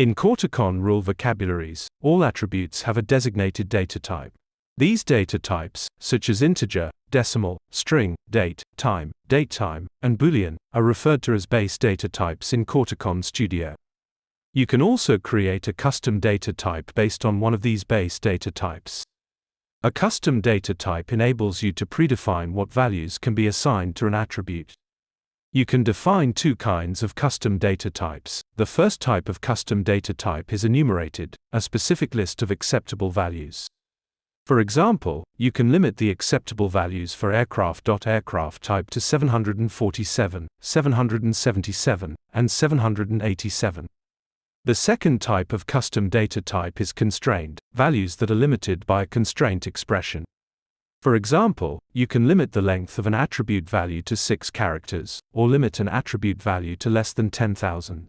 In Corticon Rule Vocabularies, all attributes have a designated data type. These data types, such as integer, decimal, string, date, time, DateTime, and Boolean, are referred to as base data types in Corticon Studio. You can also create a custom data type based on one of these base data types. A custom data type enables you to predefine what values can be assigned to an attribute. You can define two kinds of custom data types. The first type of custom data type is enumerated, a specific list of acceptable values. For example, you can limit the acceptable values for aircraft type to 747, 777, and 787. The second type of custom data type is constrained, values that are limited by a constraint expression. For example, you can limit the length of an attribute value to 6 characters, or limit an attribute value to less than 10,000.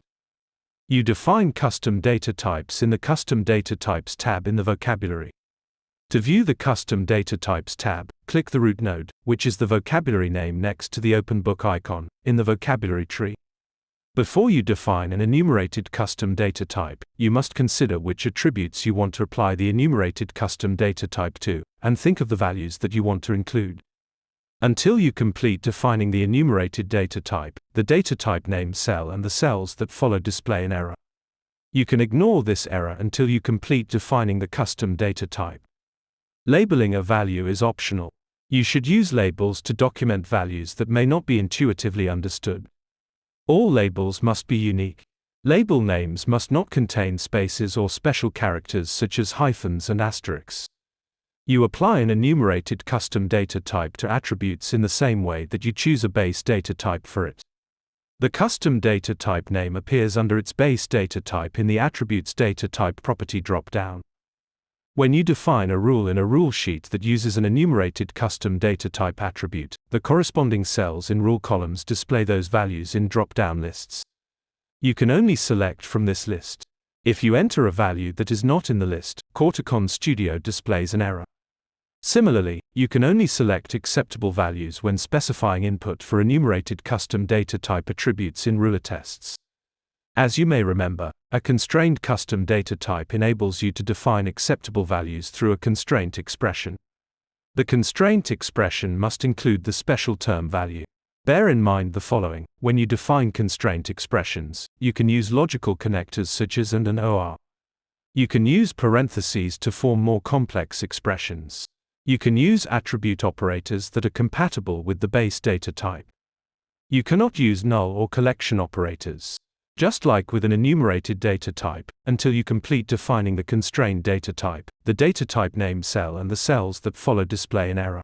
You define custom data types in the Custom Data Types tab in the vocabulary. To view the Custom Data Types tab, click the root node, which is the vocabulary name next to the open book icon, in the vocabulary tree. Before you define an enumerated custom data type, you must consider which attributes you want to apply the enumerated custom data type to, and think of the values that you want to include. Until you complete defining the enumerated data type, the data type name cell and the cells that follow display an error. You can ignore this error until you complete defining the custom data type. Labeling a value is optional. You should use labels to document values that may not be intuitively understood. All labels must be unique. Label names must not contain spaces or special characters such as hyphens and asterisks. You apply an enumerated custom data type to attributes in the same way that you choose a base data type for it. The custom data type name appears under its base data type in the Attributes Data Type property drop-down. When you define a rule in a rule sheet that uses an enumerated custom data type attribute, the corresponding cells in rule columns display those values in drop-down lists. You can only select from this list. If you enter a value that is not in the list, Corticon Studio displays an error. Similarly, you can only select acceptable values when specifying input for enumerated custom data type attributes in Ruletests. As you may remember, a constrained custom data type enables you to define acceptable values through a constraint expression. The constraint expression must include the special term value. Bear in mind the following: when you define constraint expressions, you can use logical connectors such as and or. You can use parentheses to form more complex expressions. You can use attribute operators that are compatible with the base data type. You cannot use null or collection operators. Just like with an enumerated data type, until you complete defining the constrained data type, the data type name cell and the cells that follow display an error.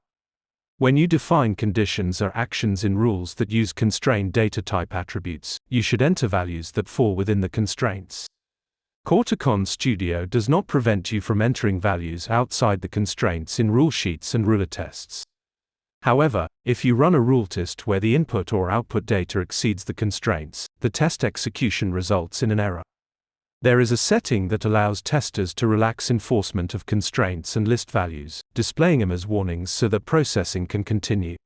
When you define conditions or actions in rules that use constrained data type attributes, you should enter values that fall within the constraints. Corticon Studio does not prevent you from entering values outside the constraints in Rulesheets and Ruletests. However, if you run a rule test where the input or output data exceeds the constraints, the test execution results in an error. There is a setting that allows testers to relax enforcement of constraints and list values, displaying them as warnings so that processing can continue.